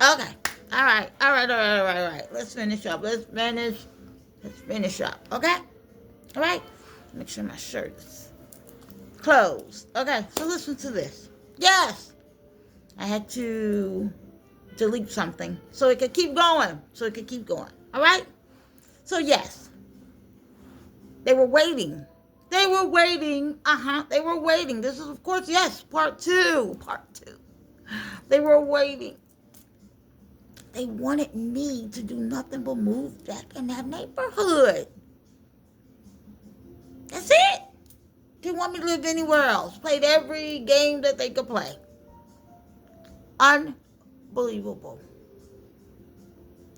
Okay. All right. All right. All right. All right. All right. Let's finish up. Let's finish up. Okay. All right. Make sure my shirt is closed. Okay. So listen to this. Yes. I had to delete something so it could keep going. So it could keep going. All right. So yes, they were waiting. They were waiting. They were waiting. This is, of course, yes, part two. Part two. They were waiting. They wanted me to do nothing but move back in that neighborhood. That's it. Didn't want me to live anywhere else. Played every game that they could play. Unbelievable.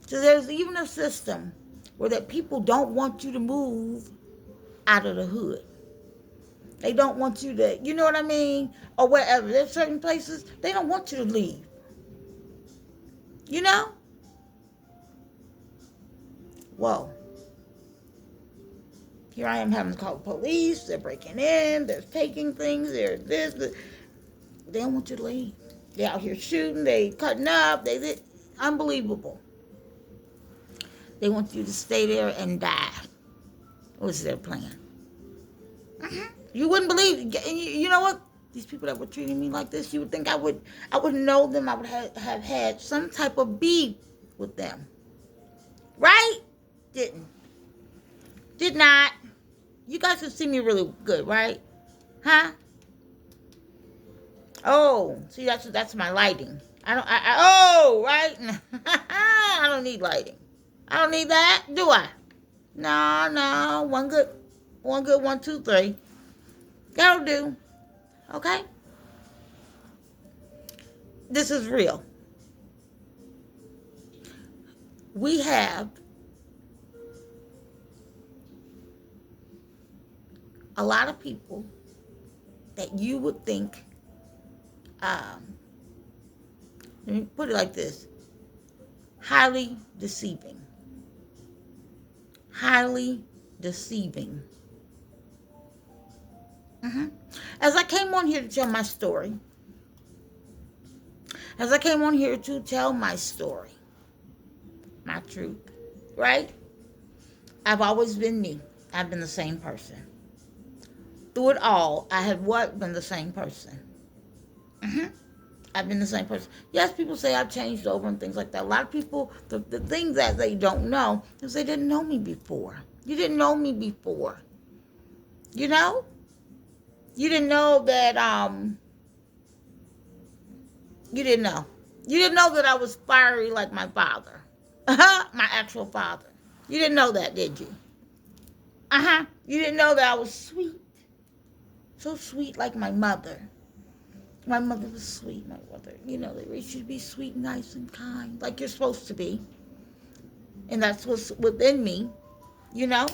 So there's even a system where that people don't want you to move out of the hood. They don't want you to, you know what I mean? Or wherever. There's certain places they don't want you to leave. You know? Whoa. Here I am having to call the police. They're breaking in. They're taking things. They're this. They don't want you to leave. They're out here shooting. They cutting up. They unbelievable. They want you to stay there and die. What's their plan? You wouldn't believe. You know what? These people that were treating me like this, you would think I would know them. I would have had some type of beef with them. Right? Didn't. Did not. You guys can see me really good, right? Huh? Oh, see, that's my lighting. Right? I don't need lighting. I don't need that, do I? No. One good, 1, 2, 3. That'll do. Okay? This is real. We have a lot of people that you would think, let me put it like this, highly deceiving. Highly deceiving. As I came on here to tell my story, my truth, right? I've always been me. I've been the same person. Through it all, I have been the same person. I've been the same person. Yes, people say I've changed over and things like that. A lot of people, the things that they don't know is they didn't know me before. You didn't know me before. You know? You didn't know that, you didn't know. You didn't know that I was fiery like my father. My actual father. You didn't know that, did you? You didn't know that I was sweet. So sweet like my mother. My mother was sweet, my mother. You know, they raised you to be sweet, nice, and kind, like you're supposed to be. And that's what's within me, you know?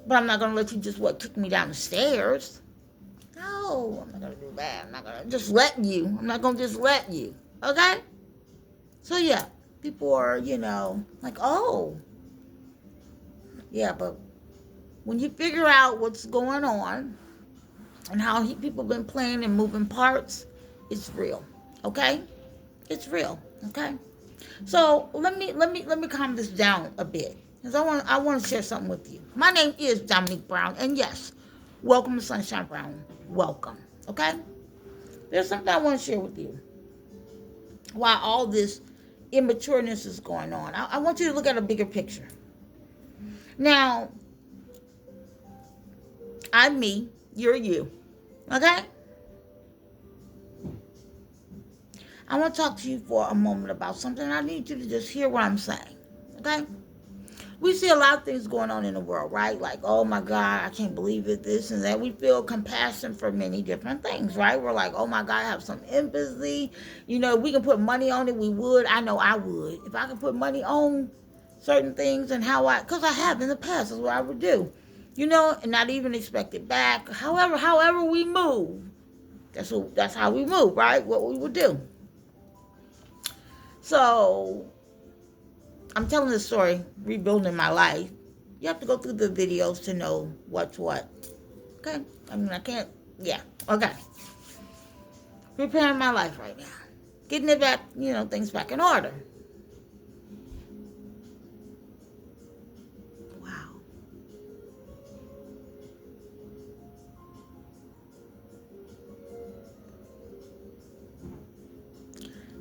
But I'm not going to let you just, kick me down the stairs. No, I'm not going to do that. I'm not going to just let you. I'm not going to just let you. Okay? So, yeah, people are, like, oh. Yeah, but when you figure out what's going on and how people been playing and moving parts, it's real. Okay? It's real. Okay? So, let me calm this down a bit. Because I want to share something with you. My name is Dominique Brown, and yes, welcome to Sunshine Brown. Welcome, okay? There's something I want to share with you. While all this immatureness is going on, I want you to look at a bigger picture. Now, I'm me, you're you, okay? I want to talk to you for a moment about something. I need you to just hear what I'm saying, okay? We see a lot of things going on in the world, right? Like, oh my God, I can't believe it, this and that. We feel compassion for many different things, right? We're like, oh my God, I have some empathy. You know, if we can put money on it, we would. I know I would. If I could put money on certain things and because I have in the past, that's what I would do. You know, and not even expect it back. However we move, that's how we move, right? What we would do. So, I'm telling this story, rebuilding my life. You have to go through the videos to know what's what. Okay? I mean, I can't, yeah. Okay. Preparing my life right now. getting it back, things back in order. Wow.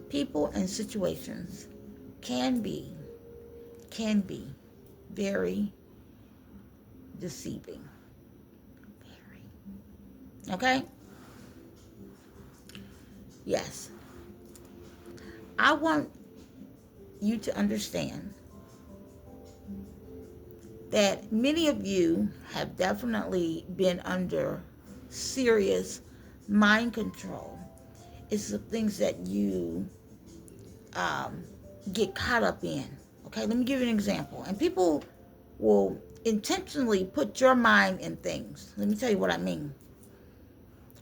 People and situations can be very deceiving. Very. Okay? Yes. I want you to understand that many of you have definitely been under serious mind control. It's the things that you get caught up in. Okay, let me give you an example. And people will intentionally put your mind in things. Let me tell you what I mean.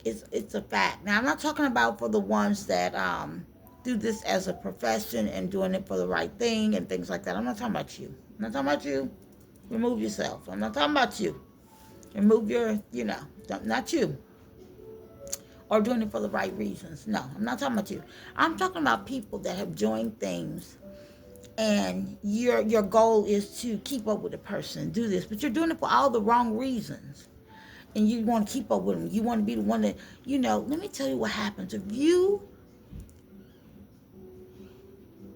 It's a fact. Now, I'm not talking about for the ones that do this as a profession and doing it for the right thing and things like that. I'm not talking about you. I'm not talking about you. Remove yourself. I'm not talking about you. Remove your, not you. Or doing it for the right reasons. No, I'm not talking about you. I'm talking about people that have joined things and your goal is to keep up with a person, do this, but you're doing it for all the wrong reasons. And you want to keep up with them. You want to be the one that, let me tell you what happens. If you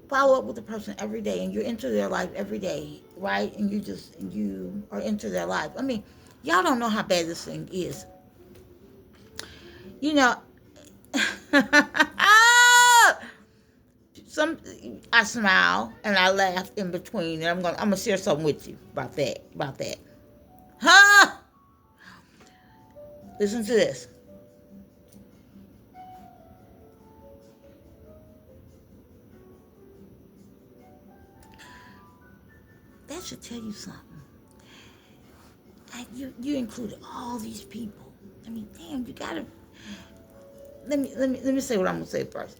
follow up with a person every day and you're into their life every day, right? And you are into their life. I mean, y'all don't know how bad this thing is. I smile and I laugh in between, and I'm gonna share something with you about that. Huh? Listen to this. That should tell you something. You included all these people. I mean, damn, you gotta. Let me say what I'm gonna say first.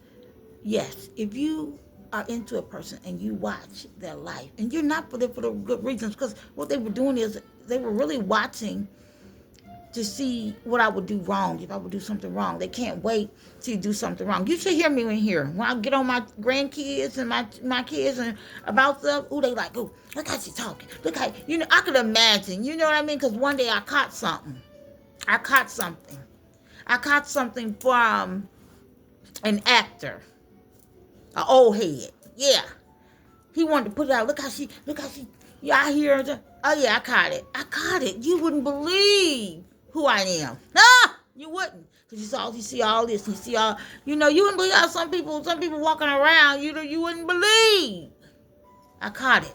Yes, if you are into a person and you watch their life, and you're not for the good reasons, because what they were doing is they were really watching to see what I would do wrong, if I would do something wrong. They can't wait to do something wrong. You should hear me in here. When I get on my grandkids and my kids and about stuff, they like, look how she's talking. Look how, I could imagine, you know what I mean? Because one day I caught something. I caught something from an actor, an old head. Yeah. He wanted to put it out. Look how she, yeah, I hear her. Oh yeah, I caught it. You wouldn't believe who I am. You wouldn't. Because you see all this, you see all, you wouldn't believe how some people walking around, you wouldn't believe. I caught it.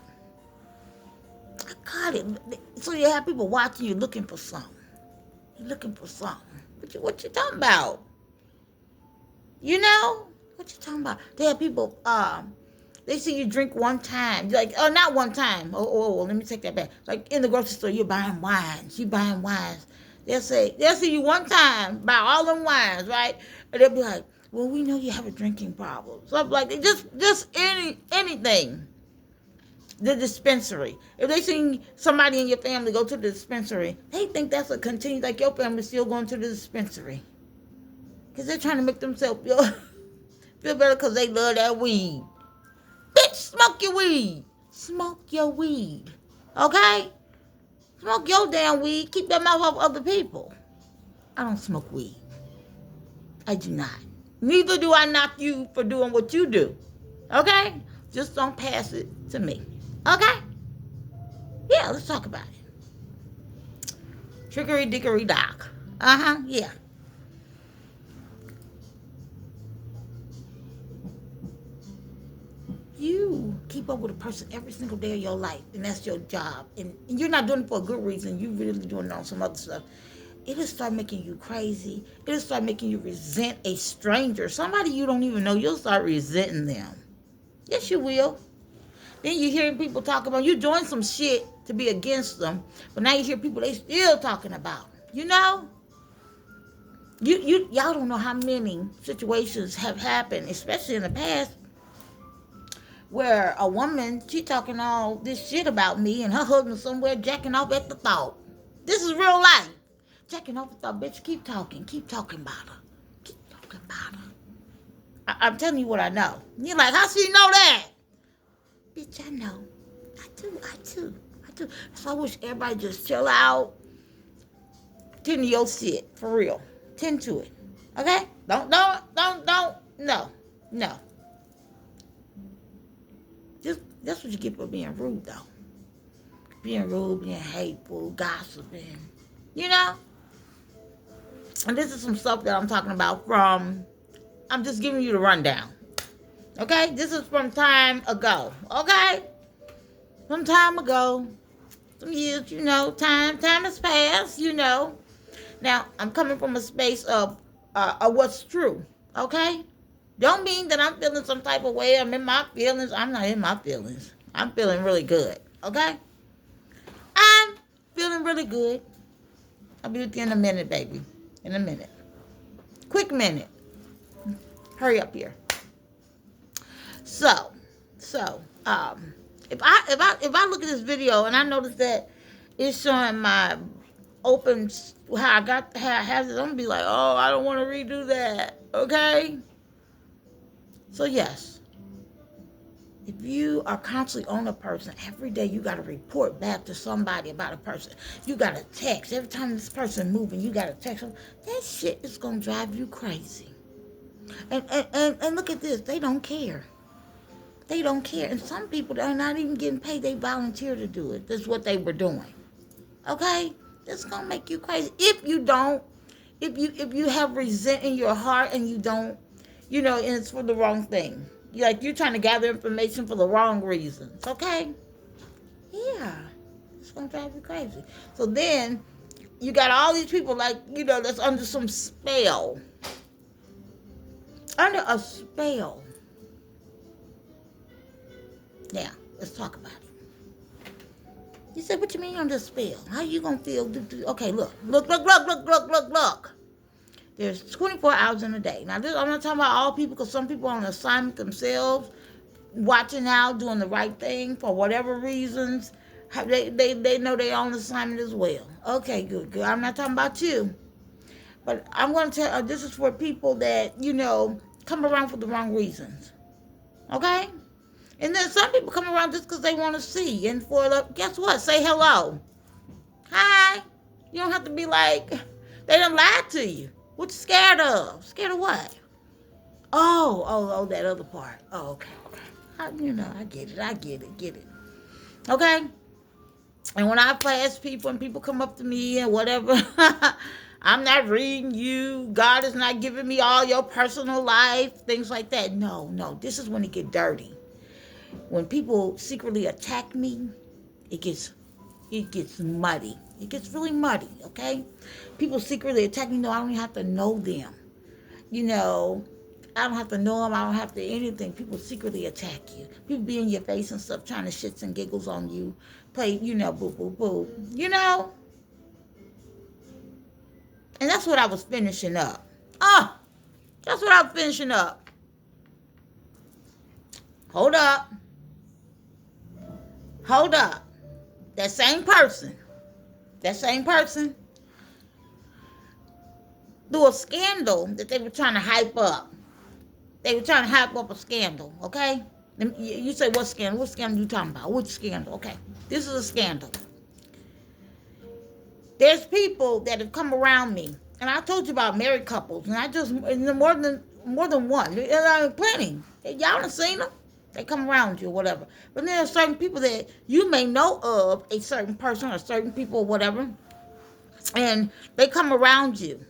So you have people watching you looking for something. You're looking for something. What you talking about? What you talking about? They have people, they see you drink one time. Like, not one time. Let me take that back. Like in the grocery store, you're buying wines. They'll see you one time, buy all them wines, right? And they'll be like, well, we know you have a drinking problem. Something like that. Just anything. The dispensary. If they see somebody in your family go to the dispensary, they think that's a continue, like your family's still going to the dispensary. Because they're trying to make themselves feel better because they love that weed. Bitch, smoke your weed. Smoke your weed. Okay? Smoke your damn weed. Keep that mouth off other people. I don't smoke weed. I do not. Neither do I knock you for doing what you do. Okay? Just don't pass it to me. Okay? Yeah, let's talk about it. Trickery dickory dock. Yeah. You keep up with a person every single day of your life, and that's your job. And you're not doing it for a good reason. You're really doing it on some other stuff. It'll start making you crazy. It'll start making you resent a stranger. Somebody you don't even know, you'll start resenting them. Yes, you will. Then you hear people talk about you doing some shit to be against them, but now you hear people they still talking about. Y'all don't know how many situations have happened, especially in the past, where a woman, she talking all this shit about me and her husband somewhere jacking off at the thought. This is real life. Jacking off at the thought, bitch, keep talking about her. Keep talking about her. I'm telling you what I know. And you're like, how she know that? Bitch, I know. I do. So I wish everybody just chill out. Tend to your shit, for real. Tend to it. Okay? Don't. No. Just, that's what you get for being rude, though. Being rude, being hateful, gossiping. You know? And this is some stuff that I'm talking about from, I'm just giving you the rundown. Okay? This is from time ago. Okay? From time ago. Some years, you know, time has passed, you know. Now, I'm coming from a space of what's true. Okay? Don't mean that I'm feeling some type of way. I'm in my feelings. I'm not in my feelings. I'm feeling really good. Okay? I'm feeling really good. I'll be with you in a minute, baby. In a minute. Quick minute. Hurry up here. So, if I look at this video and I notice that it's showing my open how I have it, I'm gonna be like, oh, I don't want to redo that. Okay. So yes, if you are constantly on a person every day, you got to report back to somebody about a person. You got to text every time this person moving. You got to text them. That shit is gonna drive you crazy. And look at this. They don't care. They don't care. And some people are not even getting paid. They volunteer to do it. That's what they were doing. Okay? That's going to make you crazy. If you have resent in your heart and you don't, you know, and it's for the wrong thing. You're trying to gather information for the wrong reasons. Okay? Yeah. It's going to drive you crazy. So then you got all these people that's under some spell. Under a spell. Now, let's talk about it. You said, what you mean under spell? How you gonna feel? Okay, look. There's 24 hours in a day. Now, I'm not talking about all people, because some people are on assignment themselves, watching out, doing the right thing for whatever reasons. They know they're on assignment as well. Okay, good. I'm not talking about you. But I'm going to tell this is for people that, come around for the wrong reasons. Okay? And then some people come around just because they want to see. And guess what? Say hello. Hi. You don't have to be like, they done lied to you. What you scared of? Scared of what? Oh, that other part. Oh, okay. I get it. Okay? And when I pass people and people come up to me and whatever, I'm not reading you. God is not giving me all your personal life, things like that. No. This is when it get dirty. When people secretly attack me, it gets muddy. It gets really muddy, okay? People secretly attack me. No, I don't even have to know them. I don't have to know them. I don't have to anything. People secretly attack you. People be in your face and stuff, trying to shits and giggles on you. Play, boo. And that's what I was finishing up. That's what I was finishing up. Hold up. That same person through a scandal that they were trying to hype up. They were trying to hype up a scandal, okay? You say, what scandal? What scandal you talking about? Which scandal? Okay, this is a scandal. There's people that have come around me, and I told you about married couples, and more than one. Plenty. Y'all done seen them. They come around you or whatever. But there are certain people that you may know of, a certain person or certain people or whatever, and they come around you.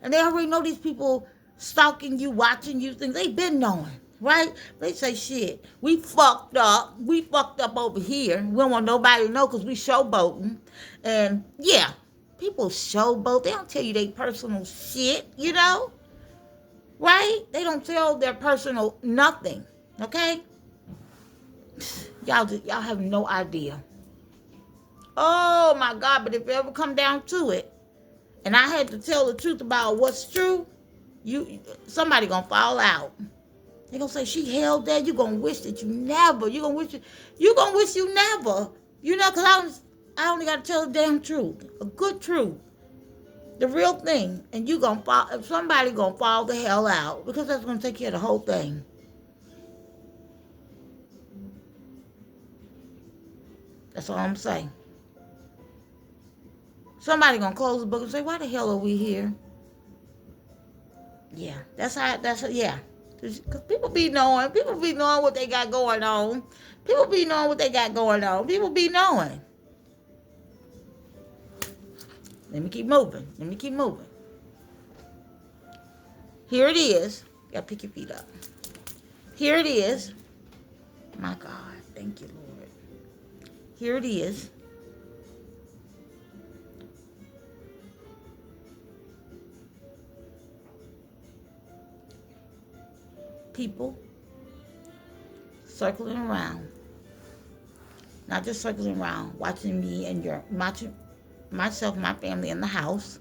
And they already know these people stalking you, watching you, things. They've been knowing, right? They say, shit, we fucked up. We fucked up over here. We don't want nobody to know because we showboating. And, yeah, people showboat. They don't tell you their personal shit, right? They don't tell their personal nothing, okay? Y'all have no idea. Oh, my God, but if it ever come down to it, and I had to tell the truth about what's true, somebody gonna fall out. They gonna say she held that. You gonna wish that you never. You gonna wish you never. Because I only gotta tell the damn truth, a good truth. The real thing. And you gonna fall, if somebody gonna fall the hell out, because that's gonna take care of the whole thing. That's all I'm saying. Somebody gonna close the book and say, why the hell are we here? Yeah, yeah. Because people be knowing what they got going on. People be knowing what they got going on. People be knowing. Let me keep moving. Here it is. You gotta pick your feet up. Here it is. My God, thank you, Lord. Here it is. People circling around. Not just circling around, watching me and watching myself, my family in the house.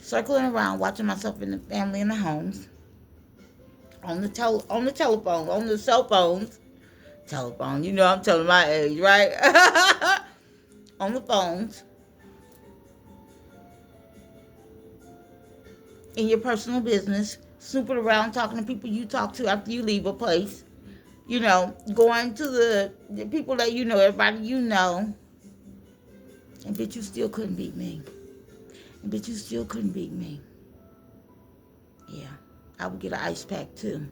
Circling around, watching myself and the family in the homes. On the telephone, on the cell phones. Telephone, you know I'm telling my age, right? On the phones. In your personal business. Snooping around, talking to people you talk to after you leave a place. You know, going to the people that you know, everybody you know. And bitch, you still couldn't beat me. Yeah, I would get an ice pack too.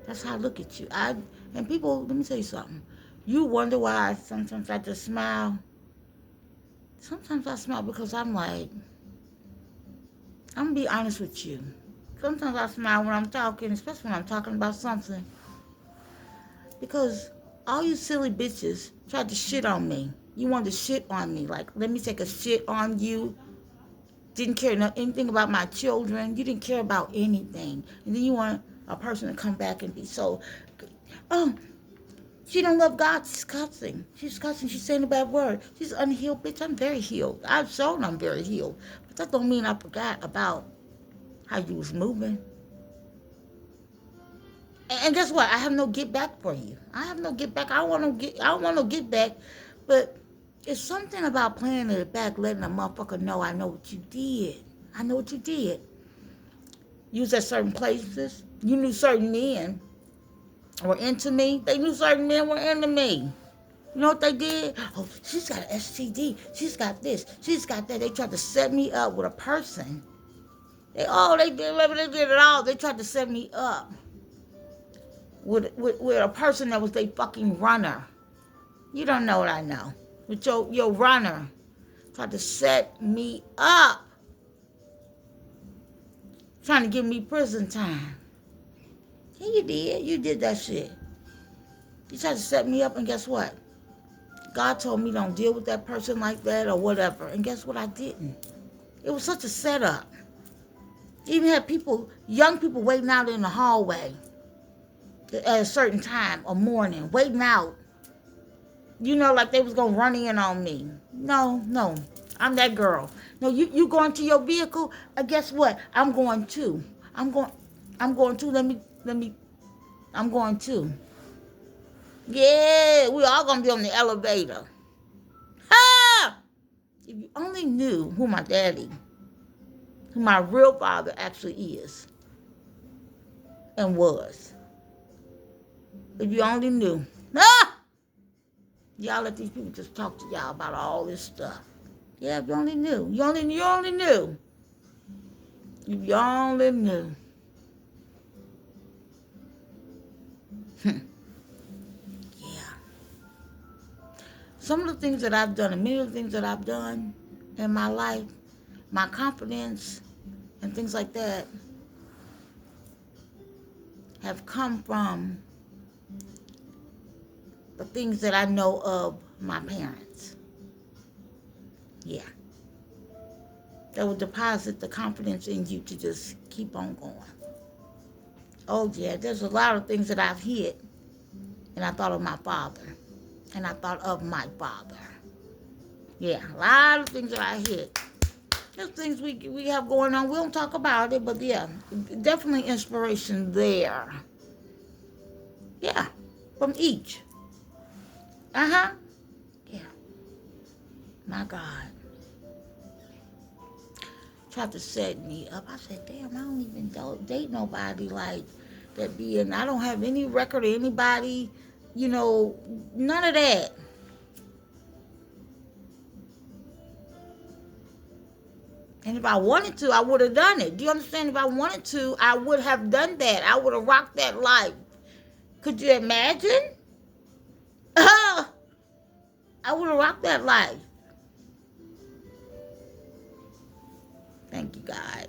That's how I look at you. And people, let me tell you something. You wonder why sometimes I just smile. Sometimes I smile because I'm like, I'm gonna be honest with you. Sometimes I smile when I'm talking, especially when I'm talking about something. Because all you silly bitches tried to shit on me. You wanted to shit on me. Like, let me take a shit on you. Didn't care anything about my children. You didn't care about anything. And then you want a person to come back and be so, oh, she don't love God. She's cussing. She's saying a bad word. She's unhealed. Bitch, I'm very healed. I've shown I'm very healed. But that don't mean I forgot about how you was moving. And guess what? I have no get back for you. I have no get back. I don't want no get back. But it's something about playing it back, letting a motherfucker know I know what you did. You was at certain places. You knew certain men were into me. They knew certain men were into me. You know what they did? Oh, she's got an STD. She's got this. She's got that. They tried to set me up with a person. They did it all. They tried to set me up with a person that was their fucking runner. You don't know what I know. With your runner. Tried to set me up. Trying to give me prison time. Yeah, you did. You did that shit. You tried to set me up, and guess what? God told me don't deal with that person like that or whatever. And guess what? I didn't. It was such a setup. Even had young people waiting out in the hallway at a certain time or morning, waiting out. You know, like they was going to run in on me. No. I'm that girl. No, you going to your vehicle? Guess what? I'm going too. I'm going too. I'm going too. Yeah, we all going to be on the elevator. Ha! If you only knew who my real father actually is and was. If you only knew. Ah! Y'all let these people just talk to y'all about all this stuff. Yeah, if you only knew. You only knew. If you only knew. Yeah. Some of the things that I've done and many of the things that I've done in my life, my confidence and things like that have come from the things that I know of my parents. Yeah. That will deposit the confidence in you to just keep on going. Oh, yeah, there's a lot of things that I've hit, and I thought of my father, and I thought of my father. Yeah, a lot of things that I hit. There's things we have going on. We don't talk about it, but yeah, definitely inspiration there. Yeah, from each. Uh-huh. Yeah. My God. tried to set me up. I said, damn, I don't even date nobody like that being, I don't have any record of anybody, you know, none of that. And if I wanted to, I would have done it. Do you understand? If I wanted to, I would have done that. I would have rocked that life. Could you imagine? I would have rocked that life. Thank you, God.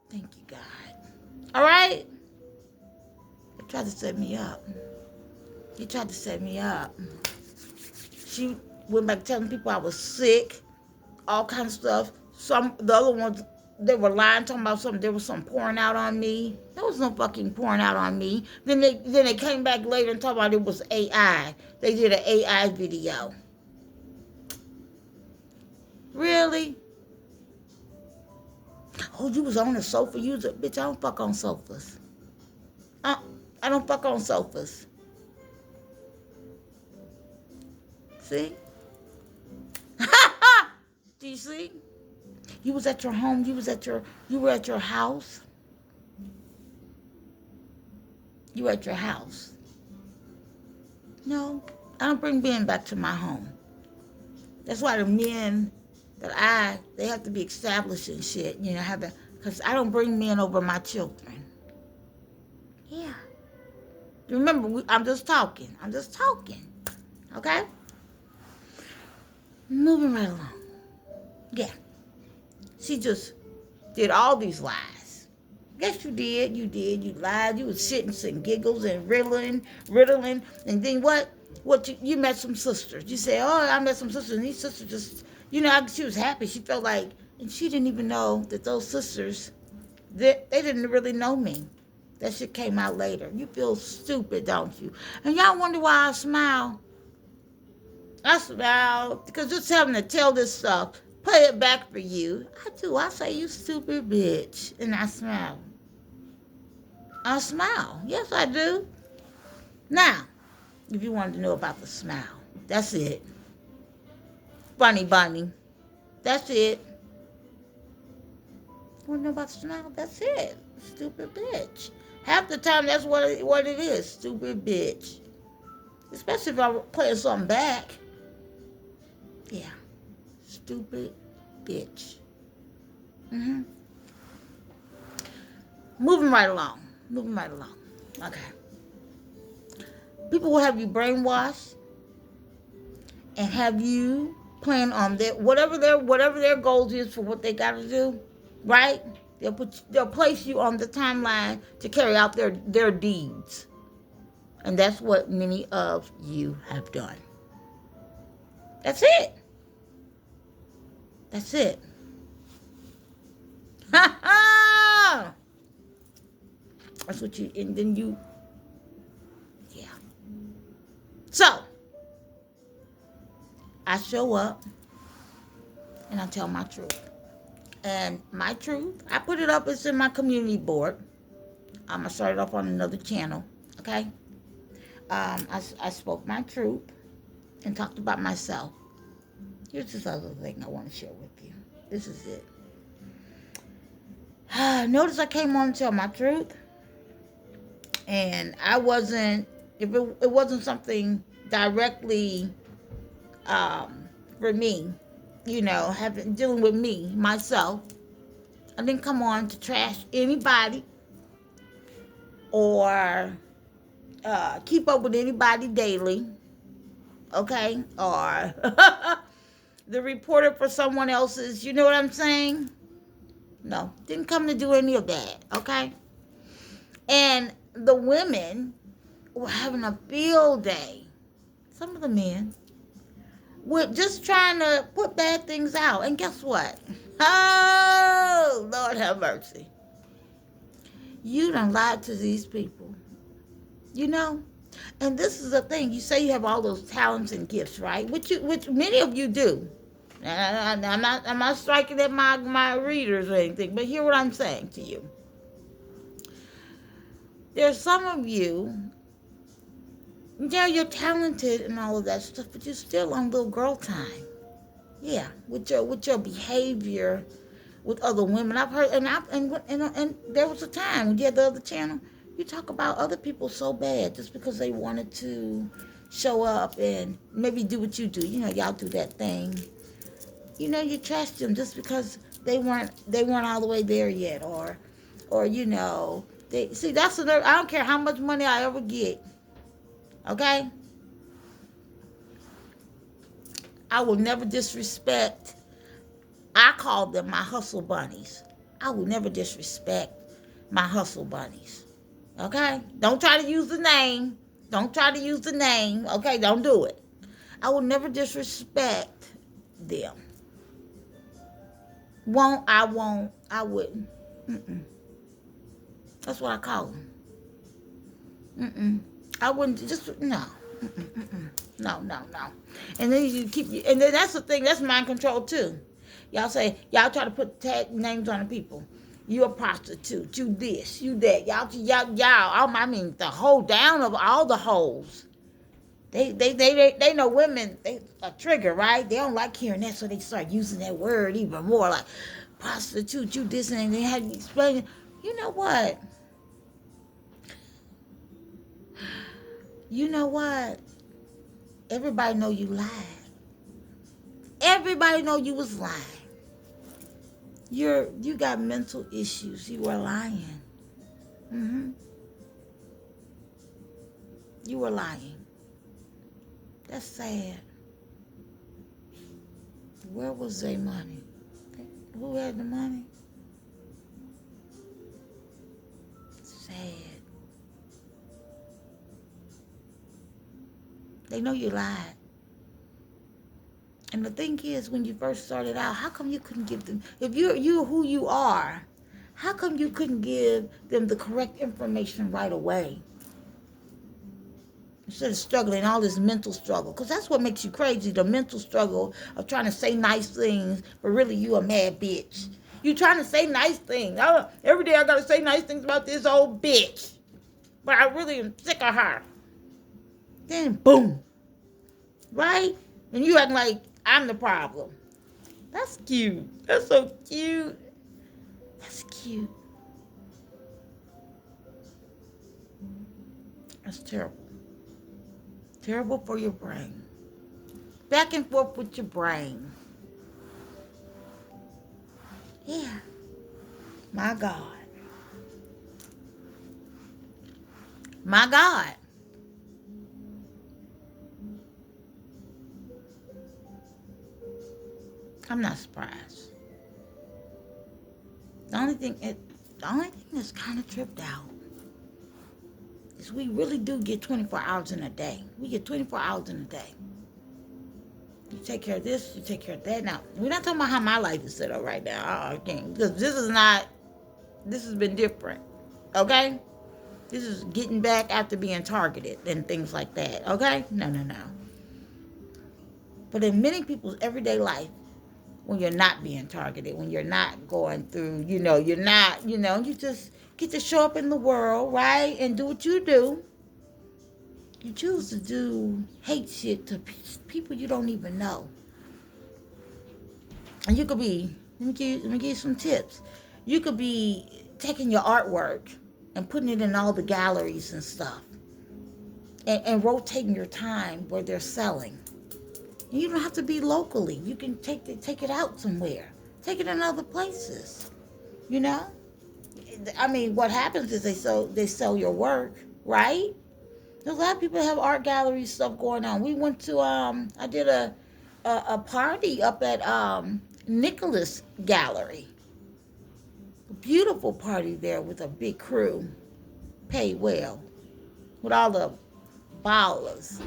Thank you, God. All right? He tried to set me up. He tried to set me up. She went back telling people I was sick, all kinds of stuff. The other ones, they were lying, talking about something. There was some pouring out on me. There was no fucking pouring out on me. Then they came back later and talked about it was AI. They did an AI video. Really? Oh, you was on the sofa. You was a bitch. I don't fuck on sofas. I don't fuck on sofas. See? Do you see? You was at your home. You were at your house. You were at your house. No, I don't bring men back to my home. That's why the men they have to be established and shit. You know, because I don't bring men over my children. Yeah. Remember, I'm just talking. Okay? Moving right along. Yeah. She just did all these lies. Yes, you did. You lied. You was shitting and giggles and riddling. And then what? You met some sisters. You say, oh, I met some sisters. And these sisters just, she was happy. She felt like, and she didn't even know that those sisters, they didn't really know me. That shit came out later. You feel stupid, don't you? And y'all wonder why I smile. I smile because just having to tell this stuff, play it back for you. I do. I say, you stupid bitch. And I smile. Yes, I do. Now, if you wanted to know about the smile, that's it. Bunny. That's it. You want to know about the smile? That's it. Stupid bitch. Half the time, that's what it is. Stupid bitch. Especially if I'm playing something back. Yeah. Stupid bitch. Moving right along. Okay. People will have you brainwashed and have you plan on whatever their goals is for what they got to do, right? They'll place you on the timeline to carry out their deeds. And that's what many of you have done. That's it. Ha ha! That's what and then yeah. So, I show up and I tell my truth. And my truth, I put it up, it's in my community board. I'm going to start it up on another channel, okay? I spoke my truth and talked about myself. Here's this other thing I want to share with you. This is it. Notice I came on to tell my truth. And I wasn't, if it wasn't something directly for me, dealing with me, myself, I didn't come on to trash anybody or keep up with anybody daily, okay? Or the reporter for someone else's, you know what I'm saying? No, didn't come to do any of that, okay? And the women were having a field day. Some of the men were just trying to put bad things out. And guess what? Oh, Lord have mercy. You done lied to these people. And this is the thing. You say you have all those talents and gifts, right? Which many of you do. And I'm not striking at my readers or anything, but hear what I'm saying to you. There's some of you, you're talented and all of that stuff, but you're still on little girl time. Yeah, with your behavior with other women. I've heard, and there was a time when you had the other channel. You talk about other people so bad just because they wanted to show up and maybe do what you do. You know, y'all do that thing. You know, you trust them just because they weren't all the way there yet, or you know, they see that's another. I don't care how much money I ever get. Okay, I will never disrespect. I call them my hustle bunnies. I will never disrespect my hustle bunnies. Okay? Don't try to use the name. Don't try to use the name. Okay? Don't do it. I will never disrespect them. I wouldn't. Mm-mm. That's what I call them. Mm-mm. I wouldn't just, no. Mm-mm, mm-mm. No, no, no. And then you keep, and then that's the thing, that's mind control too. Y'all say, y'all try to put tag names on the people. You a prostitute, you this, you that. Y'all, I mean, the whole down of all the holes. They know women, they a trigger, right? They don't like hearing that, so they start using that word even more, like prostitute, you this, and they had to explain it. You know what? You know what? Everybody know you lied. Everybody know you was lying. You got mental issues. You were lying. Mm-hmm. You were lying. That's sad. Where was their money? Who had the money? Sad. They know you lied. And the thing is, when you first started out, how come you couldn't give them, if you're who you are, how come you couldn't give them the correct information right away? Instead of struggling, all this mental struggle. Because that's what makes you crazy, the mental struggle of trying to say nice things, but really you a mad bitch. You trying to say nice things. Every day I got to say nice things about this old bitch. But I really am sick of her. Then boom. Right? And you acting like I'm the problem. That's cute. That's so cute. That's cute. That's terrible. Terrible for your brain. Back and forth with your brain. Yeah. My God. My God. I'm not surprised. The only thing that's kind of tripped out is we really do get 24 hours in a day. We get 24 hours in a day. You take care of this, you take care of that. Now, we're not talking about how my life is set up right now. I can't, because this has been different. Okay? This is getting back after being targeted and things like that. Okay? No. But in many people's everyday life, when you're not being targeted, when you're not going through, you're not, you just get to show up in the world, right? And do what you do. You choose to do hate shit to people you don't even know. And you could be, let me give you some tips. You could be taking your artwork and putting it in all the galleries and stuff. And rotating your time where they're selling. And you don't have to be locally. You can take it out somewhere. Take it in other places. I mean, what happens is they sell your work, right? There's a lot of people that have art gallery stuff going on. We went to I did a party up at Nicholas Gallery. A beautiful party there with a big crew. Paid well. With all the ballers.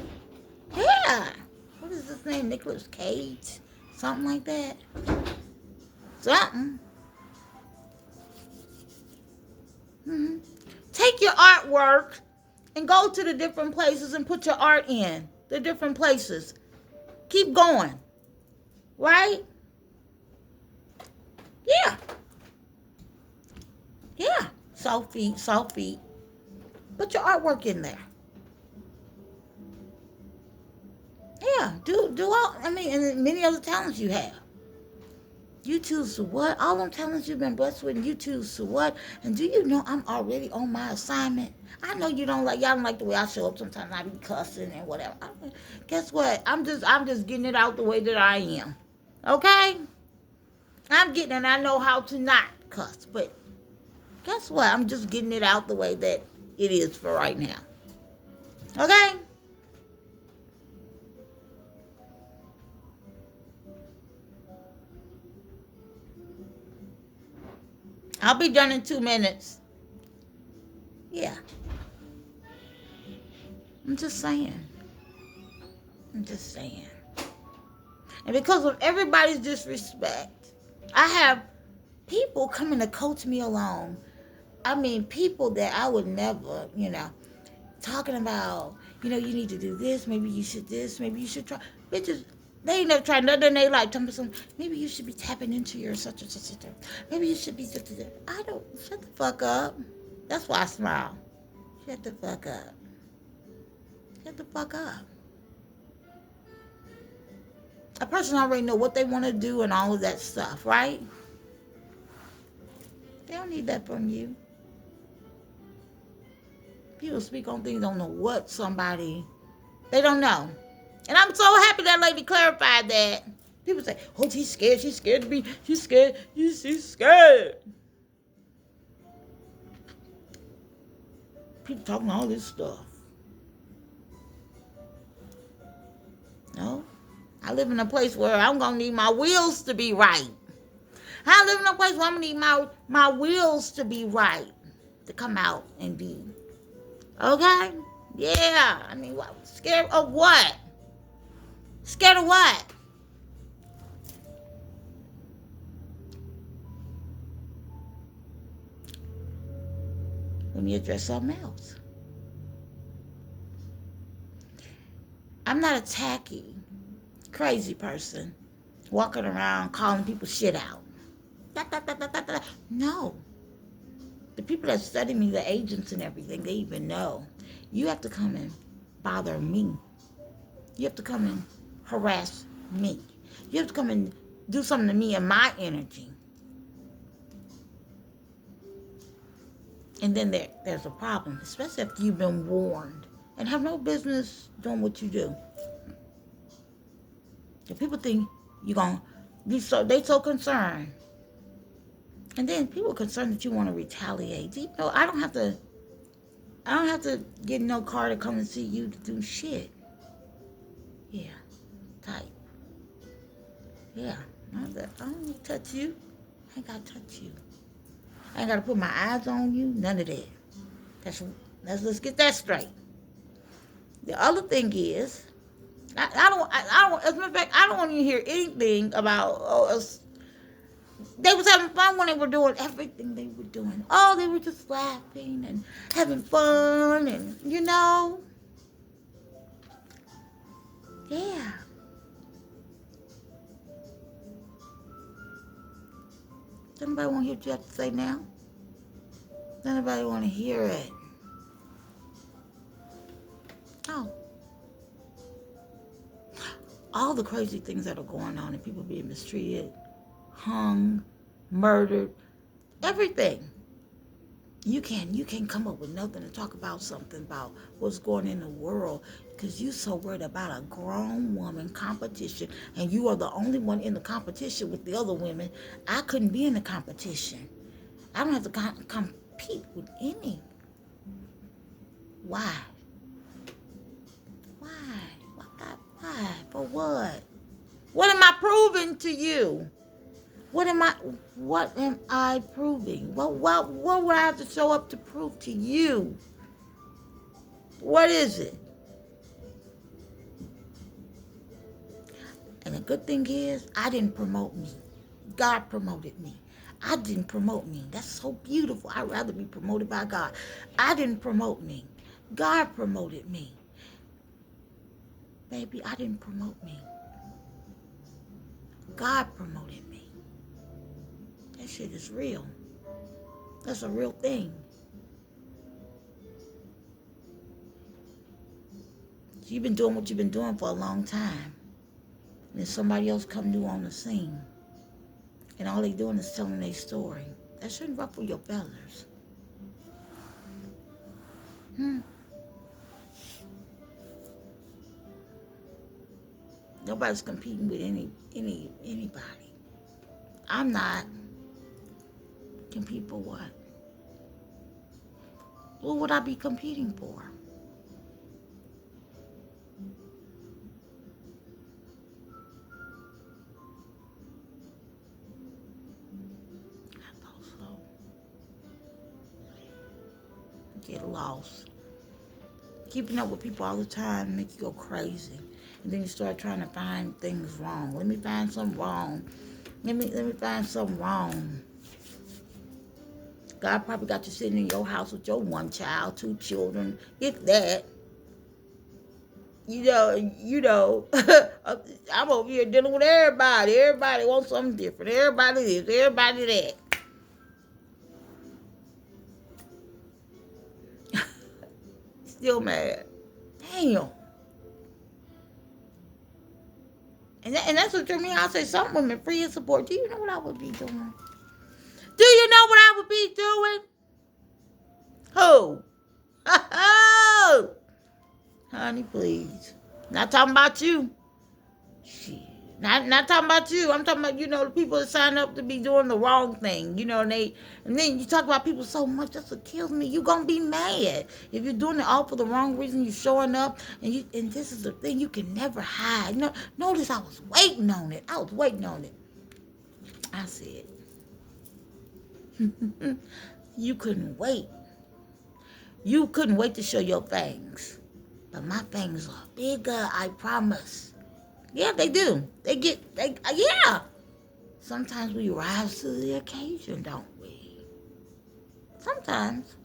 Yeah. What is his name? Nicholas Cage? Something like that. Something. Mm-hmm. Take your artwork and go to the different places and put your art in the different places. Keep going. Right? Yeah. Yeah. Soft feet. Put your artwork in there. Yeah. Do do all, I mean, and many other talents you have. You choose to what? All them talents you've been blessed with, and you choose to what? And do you know I'm already on my assignment? I know you don't like, y'all don't like the way I show up. Sometimes I be cussing and whatever. Guess what? I'm just getting it out the way that I am. Okay? I'm getting it. I know how to not cuss, but guess what? I'm just getting it out the way that it is for right now. Okay? I'll be done in 2 minutes. Yeah. I'm just saying. I'm just saying. And because of everybody's disrespect, I have people coming to coach me along. I mean, people that I would never, talking about, you need to do this, maybe you should this, maybe you should try. Bitches, they ain't never tried nothing in their life. Tell me something, maybe you should be tapping into your such and such and such. Maybe you should be such and such. I don't, shut the fuck up. That's why I smile. Shut the fuck up. Shut the fuck up. A person already know what they want to do and all of that stuff, right? They don't need that from you. People speak on things, don't know what somebody, they don't know. And I'm so happy that lady clarified that. People say, oh, she's scared to be, she's scared, she's scared. People talking all this stuff. No, I live in a place where I'm going to need my wheels to be right. I live in a place where I'm going to need my wheels to be right to come out and be. Okay? Yeah. I mean, what? Scared of what? Scared of what? Let me address something else. I'm not a tacky, crazy person walking around calling people shit out. No. The people that study me, the agents and everything, they even know. You have to come and bother me. You have to come and harass me. You have to come and do something to me and my energy. And then there's a problem, especially after you've been warned and have no business doing what you do. If people think you're going to be they so concerned. And then people are concerned that you want to retaliate. You know, I don't have to get no car to come and see you to do shit. Yeah, tight. Yeah, I don't need to touch you. I ain't got to touch you. I ain't got to put my eyes on you. None of that. Let's get that straight. The other thing is, I don't. As a matter of fact, I don't want you to hear anything about us. They was having fun when they were doing everything they were doing. Oh, they were just laughing and having fun, and yeah. Does anybody want to hear what you have to say now? Does anybody want to hear it? Oh. All the crazy things that are going on and people being mistreated, hung, murdered, everything. You can't come up with nothing to talk about something about what's going in the world because you so worried about a grown woman competition and you are the only one in the competition with the other women. I couldn't be in the competition. I don't have to compete with any. Why? Why? For what? What am I proving to you? What am I proving? What would I have to show up to prove to you? What is it? And the good thing is, I didn't promote me. God promoted me. I didn't promote me. That's so beautiful. I'd rather be promoted by God. I didn't promote me. God promoted me. Baby, I didn't promote me. God promoted me. That shit is real. That's a real thing. You've been doing what you've been doing for a long time. then somebody else come new on the scene. And all they doing is telling their story. That shouldn't ruffle your feathers. Nobody's competing with anybody. I'm not. Compete for what? What would I be competing for? I thought so. Get lost. Keeping up with people all the time make you go crazy. And then you start trying to find things wrong. Let me find something wrong. Let me find something wrong. God probably got you sitting in your house with your one child, 2 children, if that. You know, I'm over here dealing with everybody. Everybody wants something different. Everybody this, everybody that. Still mad. Damn. And that's what drew me. I say some women free and support. Do you know what I would be doing? Do you know what I would be doing? Who? Oh, honey, please. Not talking about you. Shit. Not talking about you. I'm talking about, the people that sign up to be doing the wrong thing. And then you talk about people so much, that's what kills me. You're gonna be mad. If you're doing it all for the wrong reason, you're showing up, and this is the thing you can never hide. Notice I was waiting on it. I said, you couldn't wait. You couldn't wait to show your fangs. But my fangs are bigger, I promise. Yeah, they do. Yeah. Sometimes we rise to the occasion, don't we? Sometimes.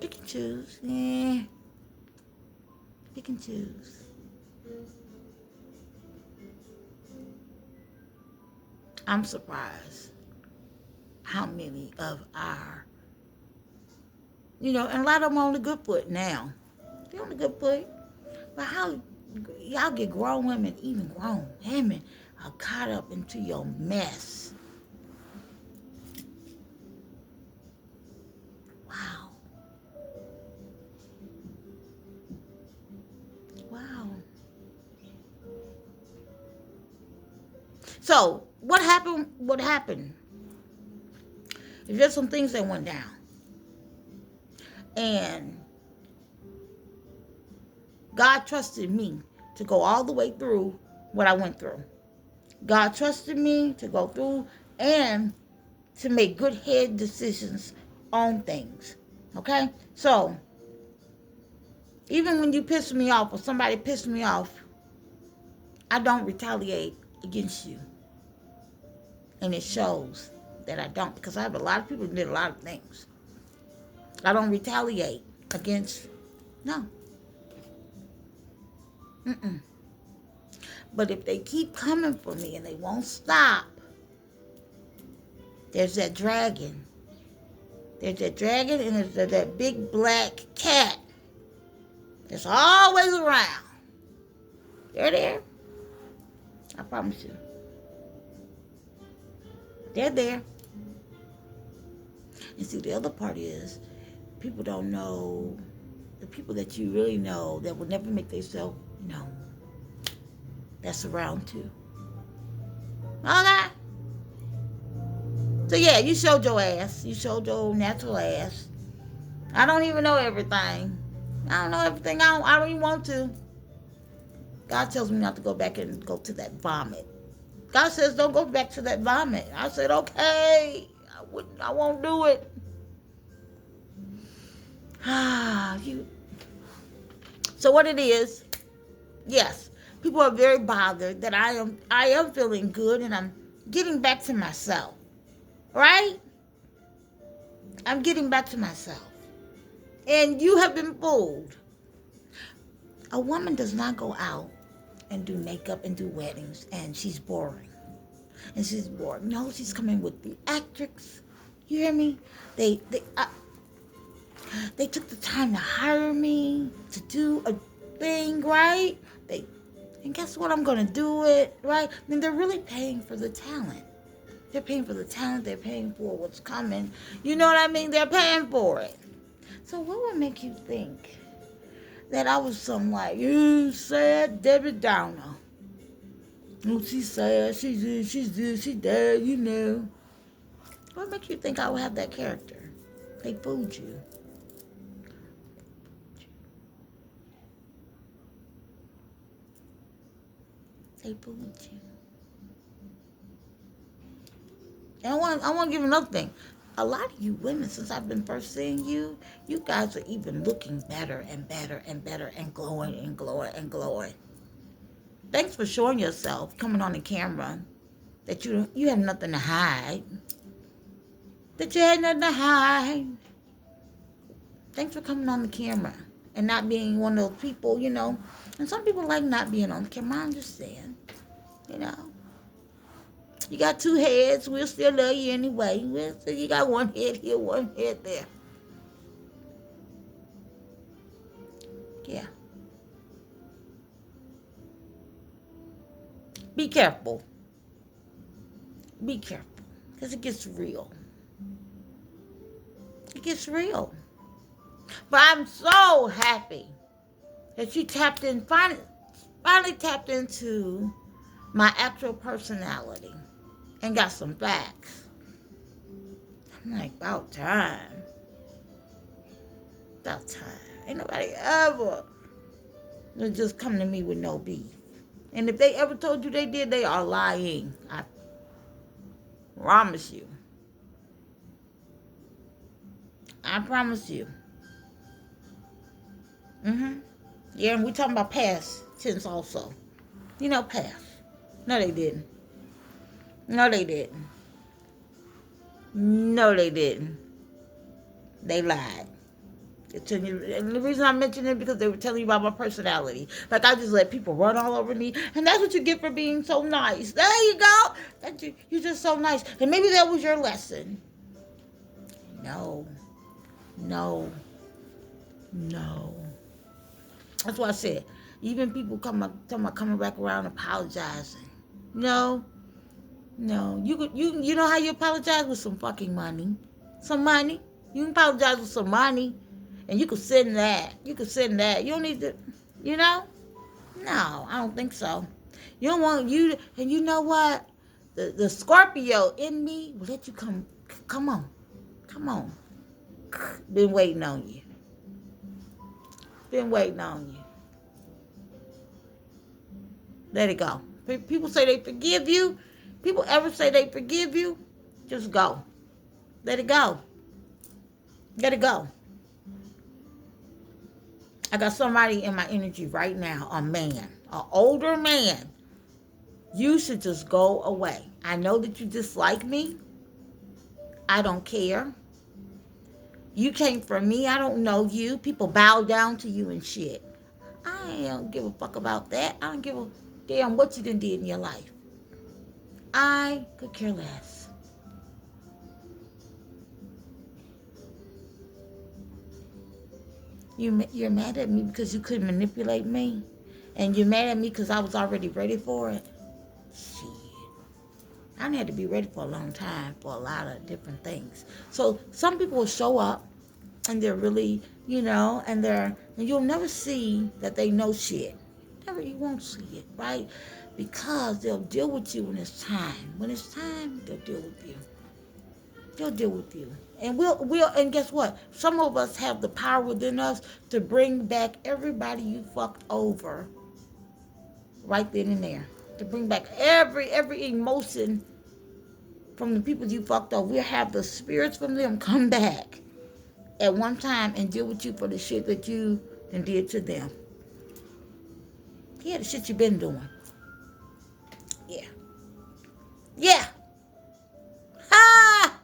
Pick and choose. Yeah. Pick and choose. I'm surprised how many of our, and a lot of them on the good foot now. They're on the good foot. But how y'all get grown women, even grown women, are caught up into your mess. Wow. So, what happened? There's just some things that went down. And God trusted me to go all the way through what I went through. God trusted me to go through and to make good head decisions on things. Okay? So, even when you piss me off or somebody pissed me off, I don't retaliate against you. And it shows that I don't, because I have a lot of people who did a lot of things. I don't retaliate against, no. But if they keep coming for me and they won't stop, there's that dragon. There's that dragon and there's that big black cat that's always around. They're there. I promise you. They're there. And see, the other part is, people don't know, the people that you really know that will never make themselves known. That's around too. Okay? So yeah, you showed your ass. You showed your natural ass. I don't even know everything. I don't know everything. I don't even want to. God tells me not to go back and go to that vomit. God says don't go back to that vomit. I said, okay. I won't do it. So what it is, yes, people are very bothered that I am feeling good and I'm getting back to myself. Right? I'm getting back to myself. And you have been fooled. A woman does not go out and do makeup and do weddings and she's boring. And she's bored. No, she's coming with theatrics. You hear me? They took the time to hire me to do a thing, right? And guess what? I'm going to do it, right? I mean, they're really paying for the talent. They're paying for the talent. They're paying for what's coming. You know what I mean? They're paying for it. So what would make you think that I was some like, you sad Debbie Downer? Oh, she's sad. She's this, she's that, you know. What makes you think I would have that character? They fooled you. They fooled you. And I want to give another thing. A lot of you women, since I've been first seeing you, you guys are even looking better and better and better and glowing and glowing and glowing. Thanks for showing yourself, coming on the camera, that you had nothing to hide. That you had nothing to hide. Thanks for coming on the camera and not being one of those people, you know. And some people like not being on the camera. I understand, you know. You got two heads. We'll still love you anyway. You got one head here, one head there. Yeah. Be careful. Be careful. Because it gets real. It gets real. But I'm so happy that you tapped in, finally tapped into my actual personality and got some facts. I'm like, about time. About time. Ain't nobody ever just come to me with no beef. And if they ever told you they did, they are lying. I promise you. I promise you. Yeah, and we talking about past tense also. You know, past. No, they didn't. No, they didn't. No, they didn't. They lied. And the reason I mentioned it because they were telling you about my personality. Like I just let people run all over me, and that's what you get for being so nice. There you go. You're just so nice, and maybe that was your lesson. No. That's why I said. Even people coming back around apologizing. No. You know how you apologize with some fucking money, some money. You can apologize with some money. And you could send that. You don't need to, you know? No, I don't think so. You don't want you, and you know what? The Scorpio in me will let you come on. Been waiting on you. Let it go. People say they forgive you. People ever say they forgive you, just go. Let it go. I got somebody in my energy right now, a man, an older man. You should just go away. I know that you dislike me. I don't care. You came from me. I don't know you. People bow down to you and shit. I don't give a fuck about that. I don't give a damn what you done did in your life. I could care less. You're mad at me because you couldn't manipulate me? And you're mad at me because I was already ready for it? Shit. I had to be ready for a long time for a lot of different things. So some people will show up and they're really, you know, and you'll never see that they know shit. You won't see it, right? Because they'll deal with you when it's time. When it's time, they'll deal with you. And and guess what? Some of us have the power within us to bring back everybody you fucked over right then and there. To bring back every emotion from the people you fucked over. We'll have the spirits from them come back at one time and deal with you for the shit that you did to them. Yeah, the shit you've been doing. Yeah. Ha!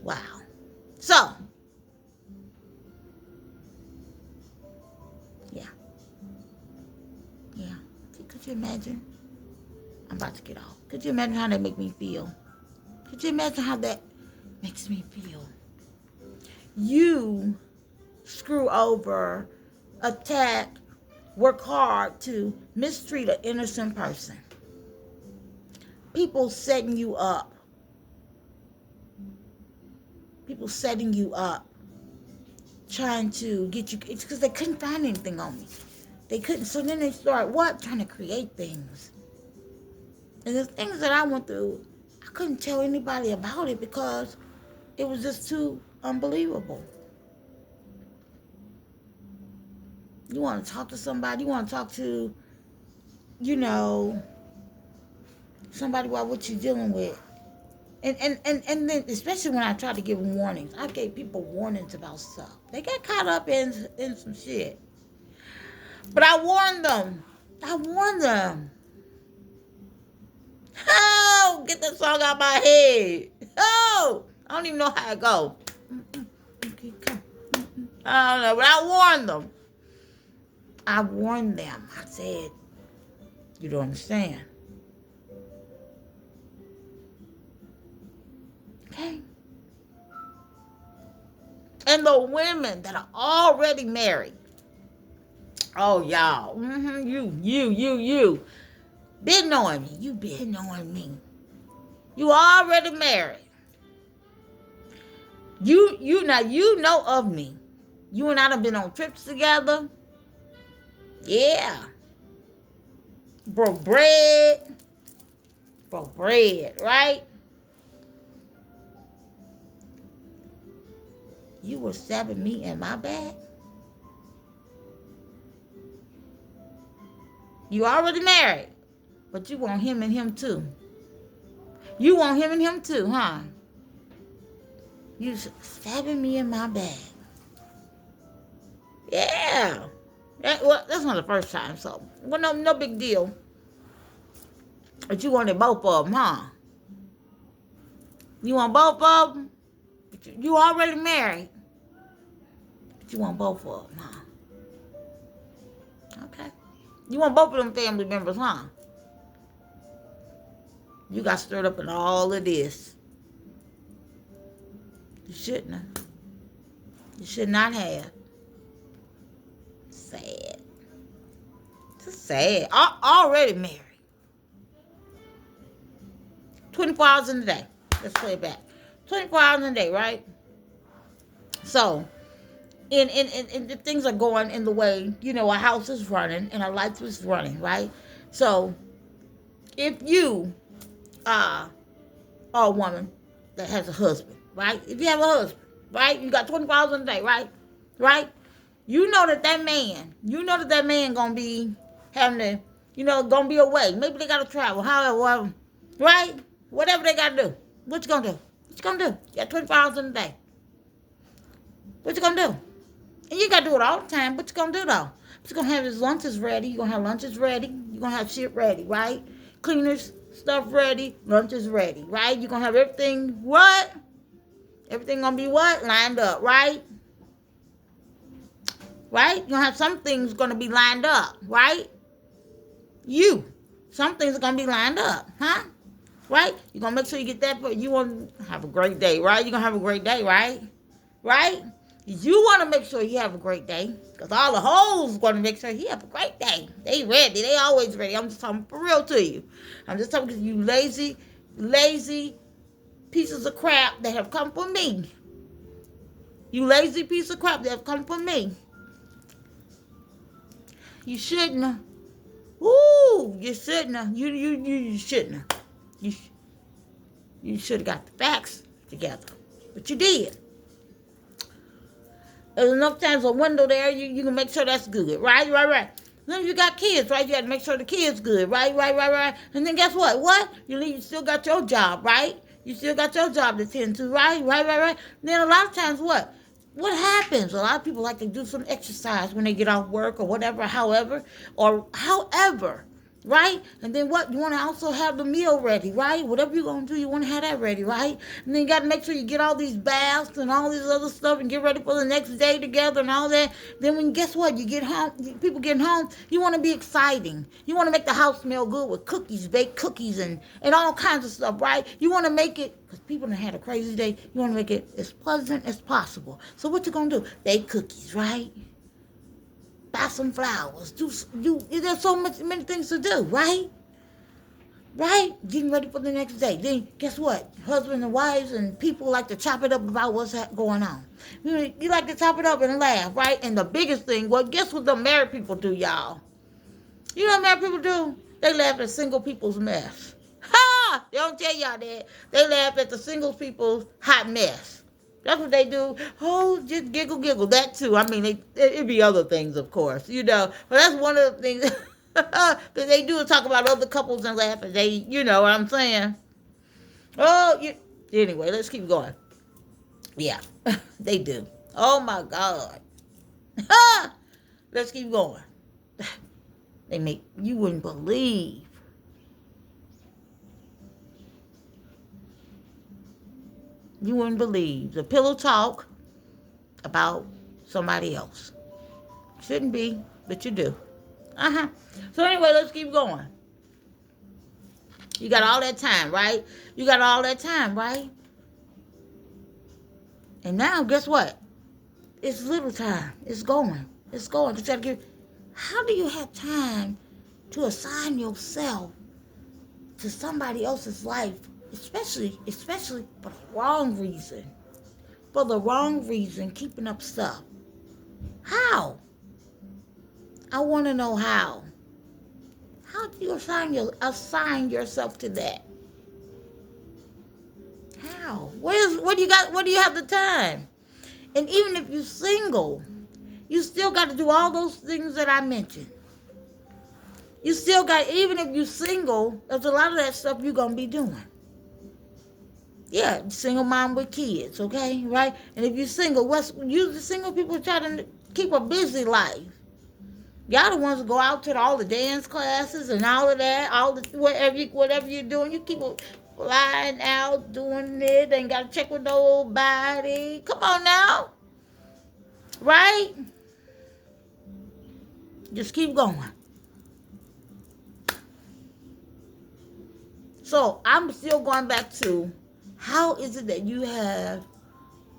Wow. So, yeah. Could you imagine? I'm about to get off. Could you imagine how that make me feel? Could you imagine how that makes me feel? You screw over, attack, work hard to mistreat an innocent person. People setting you up. People setting you up. Trying to get you, it's because they couldn't find anything on me. They couldn't, so then they start what? Trying to create things. And the things that I went through, I couldn't tell anybody about it because it was just too unbelievable. You want to talk to somebody, you want to talk to, somebody about what you're dealing with. And then, especially when I tried to give them warnings, I gave people warnings about stuff. They got caught up in some shit. But I warned them. Oh, get that song out my head. Oh, I don't even know how it goes. Okay, come. I don't know, but I warned them. I said, you don't understand. Okay? And the women that are already married. Oh, y'all. You. Been knowing me. You been knowing me. You already married. You know of me. You and I done been on trips together. Yeah. Broke bread, right? You were stabbing me in my back. You already married, but you want him and him too. You want him and him too, huh? You stabbing me in my back. Yeah. That's not the first time, so no big deal. But you wanted both of them, huh? You want both of them? You already married. But you want both of them, huh? Okay. You want both of them family members, huh? You got stirred up in all of this. You shouldn't have. You should not have. Sad. Just sad. Already married. 24 hours in a day. Let's play it back. 24 hours in a day, right? So, and the things are going in the way, our house is running and our life is running, right? So, if you are a woman that has a husband, right? If you have a husband, right? You got 24 hours in a day, right? Right? You know that man gonna be having to, gonna be away. Maybe they gotta travel, however, right? Whatever they gotta do. What you gonna do? You got 24 hours in a day. What you gonna do? And you gotta do it all the time. What you gonna do though? But you're gonna have his lunches ready. You're gonna have lunches ready. You're gonna have shit ready, right? Cleaners, stuff ready. Lunch is ready, right? You're gonna have everything, what? Everything gonna be what? Lined up, right? Right? You're gonna have some things gonna be lined up, right? Some things are gonna be lined up, huh? Right? You're gonna make sure you get that, but you want to have a great day, right? You're gonna have a great day, right? Right? You want to make sure you have a great day, because all the hoes want to make sure he have a great day. They ready. They always ready. I'm just talking for real to you. I'm just talking to you lazy pieces of crap that have come from me. You lazy piece of crap that have come from me. You shouldn't have. Ooh, you shouldn't have. You shouldn't have. You should have got the facts together. But you did. There's enough times a window there, you can make sure that's good. Right. Then you got kids, right? You got to make sure the kid's good. Right. And then guess what? You still got your job, right? You still got your job to tend to, right. Then a lot of times what happens? A lot of people like to do some exercise when they get off work or whatever, however, right? And then what? You want to also have the meal ready, right? Whatever you're going to do, you want to have that ready, right? And then you got to make sure you get all these baths and all this other stuff and get ready for the next day together and all that. Then guess what? You get home, people getting home, you want to be exciting. You want to make the house smell good with cookies, baked cookies and all kinds of stuff, right? You want to make it, because people done had a crazy day, you want to make it as pleasant as possible. So what you going to do? Bake cookies, right? buy some flowers. There's so many things to do, right? Right? Getting ready for the next day. Then guess what? Husbands and wives and people like to chop it up about what's going on. You like to chop it up and laugh, right? And the biggest thing, well, guess what the married people do, y'all? You know what married people do? They laugh at single people's mess. Ha! They don't tell y'all that. They laugh at the single people's hot mess. That's what they do. Oh, just giggle, giggle. That too. I mean, it'd be other things, of course, you know. But that's one of the things that they do is talk about other couples and laugh. And you know what I'm saying? Anyway, let's keep going. Yeah, they do. Oh my God. Let's keep going. You wouldn't believe. You wouldn't believe the pillow talk about somebody else. Shouldn't be, but you do. So anyway, let's keep going. You got all that time, right? You got all that time, right? And now, guess what? It's little time. It's going. It's going. How do you have time to assign yourself to somebody else's life, especially for the wrong reason? For the wrong reason, keeping up stuff. How? I want to know how. How do you assign yourself to that? How? What do you have the time? And even if you're single, you still got to do all those things that I mentioned. You still got, even if you're single, there's a lot of that stuff you're going to be doing. Yeah, single mom with kids, okay, right? And if you're single, usually single people try to keep a busy life. Y'all the ones that go out to all the dance classes and all of that, whatever you're doing, you keep flying out doing it. Ain't got to check with nobody. Come on now, right? Just keep going. So I'm still going back to, how is it that you have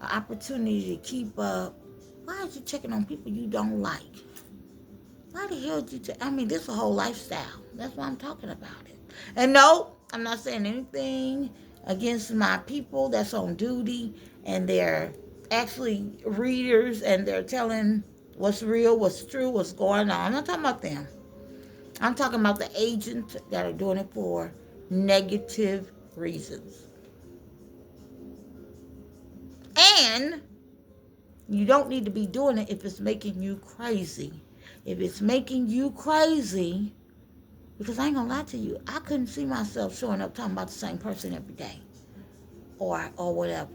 an opportunity to keep up? Why are you checking on people you don't like? Why the hell did you this is a whole lifestyle. That's why I'm talking about it. And no, I'm not saying anything against my people that's on duty and they're actually readers and they're telling what's real, what's true, what's going on. I'm not talking about them. I'm talking about the agents that are doing it for negative reasons. And you don't need to be doing it if it's making you crazy. If it's making you crazy, because I ain't gonna lie to you, I couldn't see myself showing up talking about the same person every day, or whatever.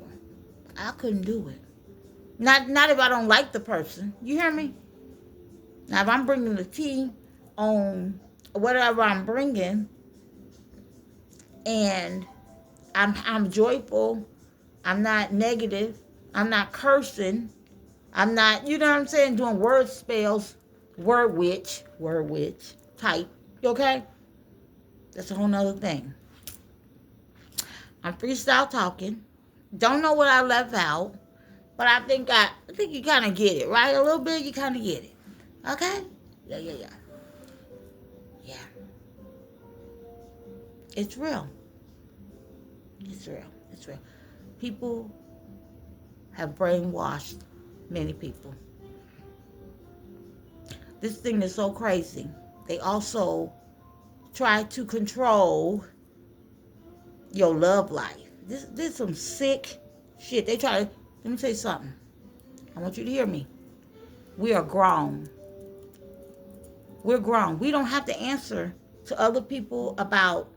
I couldn't do it. Not if I don't like the person. You hear me? Now, if I'm bringing the tea on whatever I'm bringing, and I'm joyful, I'm not negative, I'm not cursing, I'm not, you know what I'm saying, doing word spells. Word witch type, okay? That's a whole nother thing. I'm freestyle talking. Don't know what I left out, but I think you kind of get it, right? A little bit, you kind of get it, okay? Yeah. It's real. It's real. People have brainwashed many people. This thing is so crazy. They also try to control your love life. This is some sick shit. Let me tell you something. I want you to hear me. We are grown. We're grown. We don't have to answer to other people about,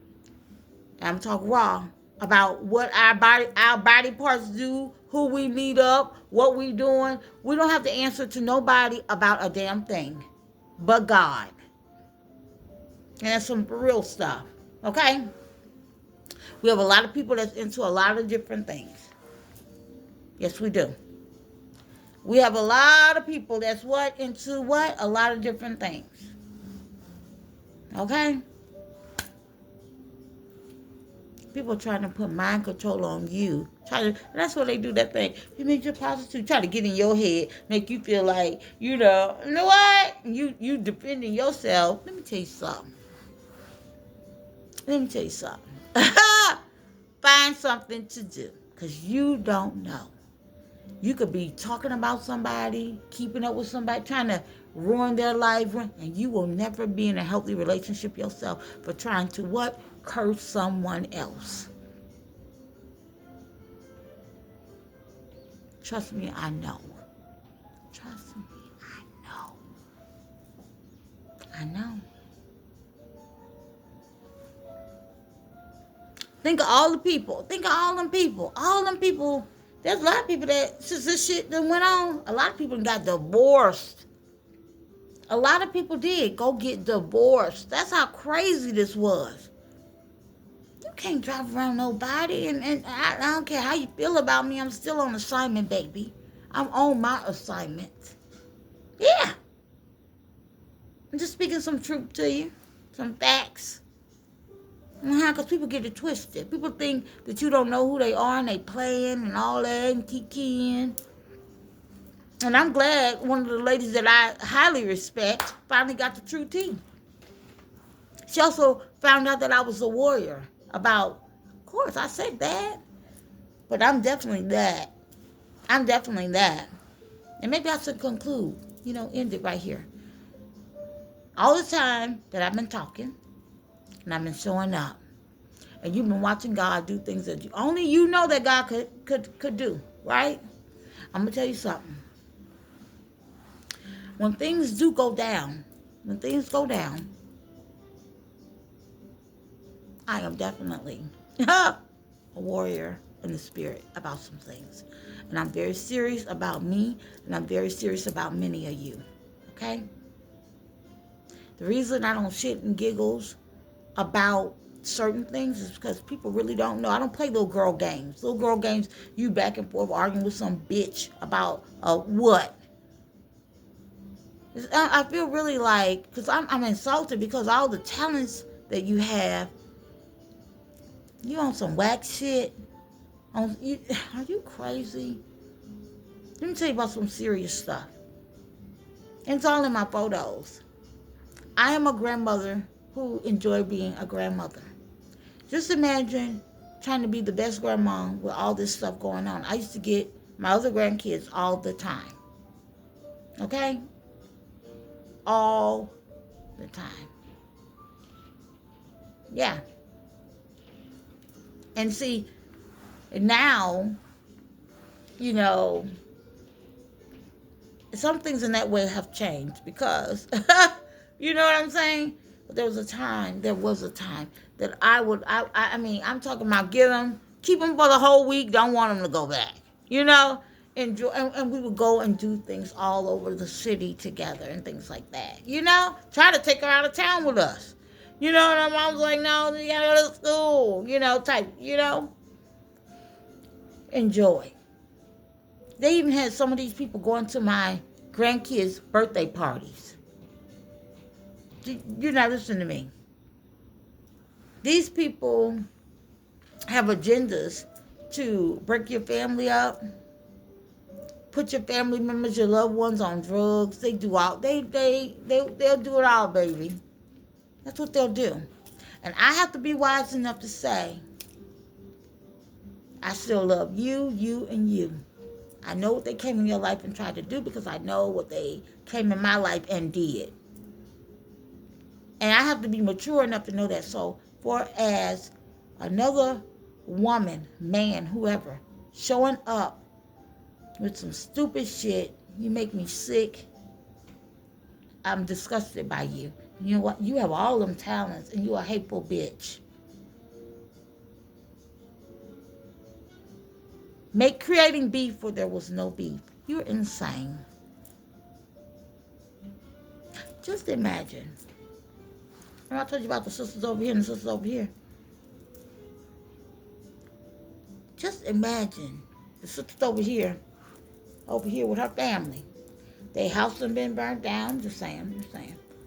I'm talking raw, about what our body parts do, who we meet up, what we doing. We don't have to answer to nobody about a damn thing but God. And that's some real stuff, okay? We have a lot of people that's into a lot of different things. Yes, we do. We have a lot of people that's into a lot of different things. Okay? People trying to put mind control on you. And that's what they do, that thing. You make your prostitute try to get in your head, make you feel like, you know what? You defending yourself. Let me tell you something. Find something to do, because you don't know. You could be talking about somebody, keeping up with somebody, trying to ruin their life, and you will never be in a healthy relationship yourself for trying to what? Curse someone else. Trust me, I know. Trust me, I know. I know. Think of all the people. Think of all them people. All them people. There's a lot of people that, since this shit that went on, a lot of people got divorced. A lot of people did go get divorced. That's how crazy this was. You can't drive around nobody, and I don't care how you feel about me. I'm still on assignment, baby. I'm on my assignment. Yeah. I'm just speaking some truth to you. Some facts. Because people get it twisted. People think that you don't know who they are and they playing and all that and kikiing. And I'm glad one of the ladies that I highly respect finally got the true tea. She also found out that I was a warrior. Of course, I said that. But I'm definitely that. I'm definitely that. And maybe I should conclude, end it right here. All the time that I've been talking, and I've been showing up, and you've been watching God do things that only you know that God could do, right? I'm going to tell you something. When things do go down, I am definitely a warrior in the spirit about some things. And I'm very serious about me, and I'm very serious about many of you, okay? The reason I don't shit and giggles about certain things is because people really don't know. I don't play little girl games. Little girl games, you back and forth arguing with some bitch about what? I feel really like, because I'm insulted because all the talents that you have, you on some whack shit. Are you crazy? Let me tell you about some serious stuff. And it's all in my photos. I am a grandmother who enjoyed being a grandmother. Just imagine trying to be the best grandma with all this stuff going on. I used to get my other grandkids all the time. Okay? All the time. Yeah. And see, now, some things in that way have changed because, you know what I'm saying? But there was a time that I'm talking about keep them for the whole week, don't want them to go back, enjoy, and we would go and do things all over the city together and things like that, try to take her out of town with us, and our mom's like, no, you gotta go to school, type, enjoy. They even had some of these people going to my grandkids' birthday parties. You're not listening to me. These people have agendas to break your family up, put your family members, your loved ones on drugs. They do all. They'll do it all, baby. That's what they'll do. And I have to be wise enough to say, I still love you, and you. I know what they came in your life and tried to do because I know what they came in my life and did. And I have to be mature enough to know that. So, for as another woman, man, whoever, showing up with some stupid shit, you make me sick. I'm disgusted by you. You know what? You have all them talents and you're a hateful bitch. Creating beef where there was no beef. You're insane. Just imagine. Remember I told you about the sisters over here and the sisters over here. Just imagine the sisters over here with her family. Their house done been burnt down. Just saying.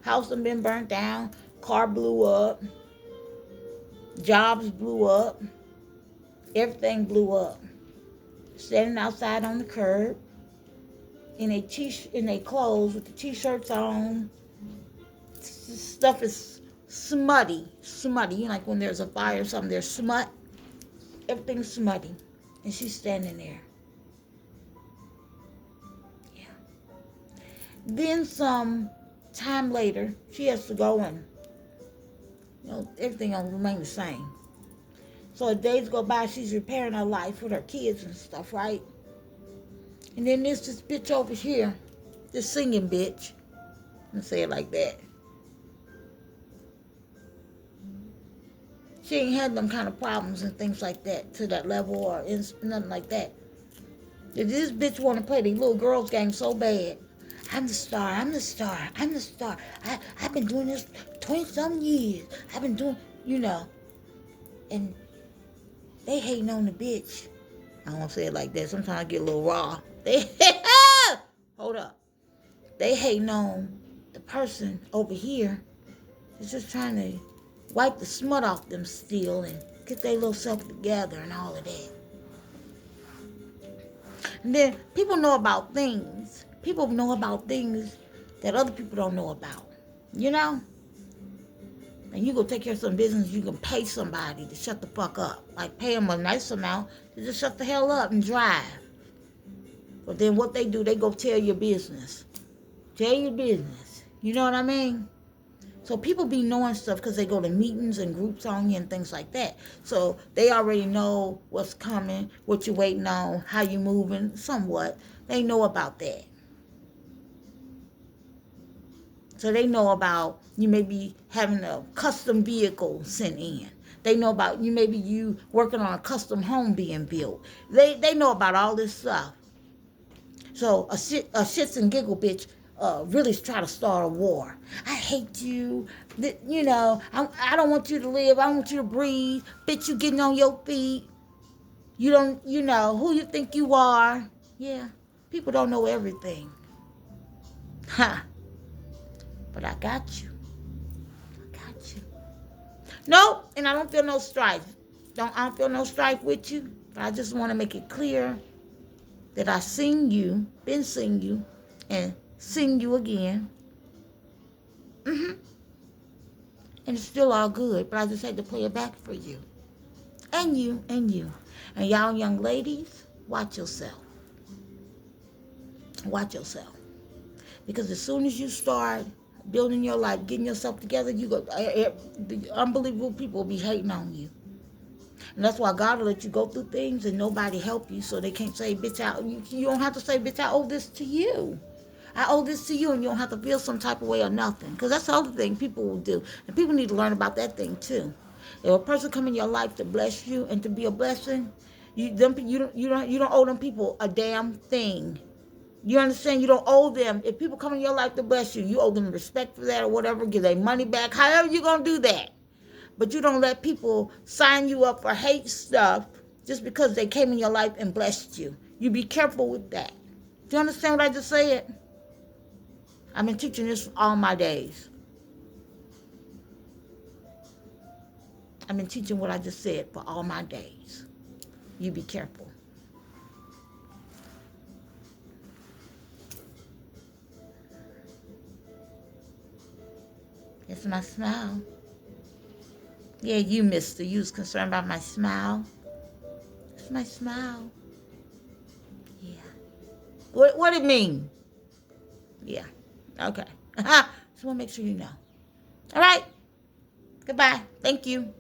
House done been burnt down. Car blew up. Jobs blew up. Everything blew up. Standing outside on the curb in their clothes with the t-shirts on. Stuff is smutty. You know, like when there's a fire or something, there's smut. Everything's smutty. And she's standing there. Yeah. Then some time later, she has to go and, everything will remain the same. So as days go by, she's repairing her life with her kids and stuff, right? And then there's this bitch over here, this singing bitch. I'm gonna say it like that. She ain't had them kind of problems and things like that to that level or nothing like that. This bitch want to play the little girls game so bad. I'm the star. I've been doing this 20-something years. I've been doing, and they hating on the bitch. I don't want to say it like that. Sometimes I get a little raw. Hold up. They hating on the person over here that's just trying to wipe the smut off them still and get their little self together and all of that. And then people know about things. People know about things that other people don't know about. And you go take care of some business, you can pay somebody to shut the fuck up. Like pay them a nice amount to just shut the hell up and drive. But then what they do, they go tell your business. Tell your business. You know what I mean? So people be knowing stuff because they go to meetings and groups on you and things like that. So they already know what's coming, what you're waiting on, how you're moving, somewhat. They know about that. So they know about you maybe having a custom vehicle sent in. They know about you working on a custom home being built. They know about all this stuff. So a shits and giggle bitch really try to start a war. I hate you. I don't want you to live. I don't want you to breathe. Bitch, you getting on your feet. You don't, who you think you are. Yeah, people don't know everything. Ha. But I got you. Nope, and I don't feel no strife. I don't feel no strife with you. But I just want to make it clear that I seen you, been seeing you, and seen you again. And it's still all good, but I just had to play it back for you. And you. And y'all young ladies, watch yourself. Watch yourself. Because as soon as you start building your life, getting yourself together, the unbelievable people will be hating on you. And that's why God will let you go through things and nobody help you, so they can't say, bitch, you don't have to say, bitch, I owe this to you. I owe this to you, and you don't have to feel some type of way or nothing. Because that's the other thing people will do. And people need to learn about that thing too. If a person come in your life to bless you and to be a blessing, you don't owe them people a damn thing. You understand? You don't owe them. If people come in your life to bless you, you owe them respect for that or whatever. Give their money back. However you're going to do that. But you don't let people sign you up for hate stuff just because they came in your life and blessed you. You be careful with that. Do you understand what I just said? I've been teaching this all my days. I've been teaching what I just said for all my days. You be careful. It's my smile. Yeah, you, mister. You was concerned about my smile. It's my smile. Yeah. What it mean? Yeah. Okay. Just want to make sure you know. All right. Goodbye. Thank you.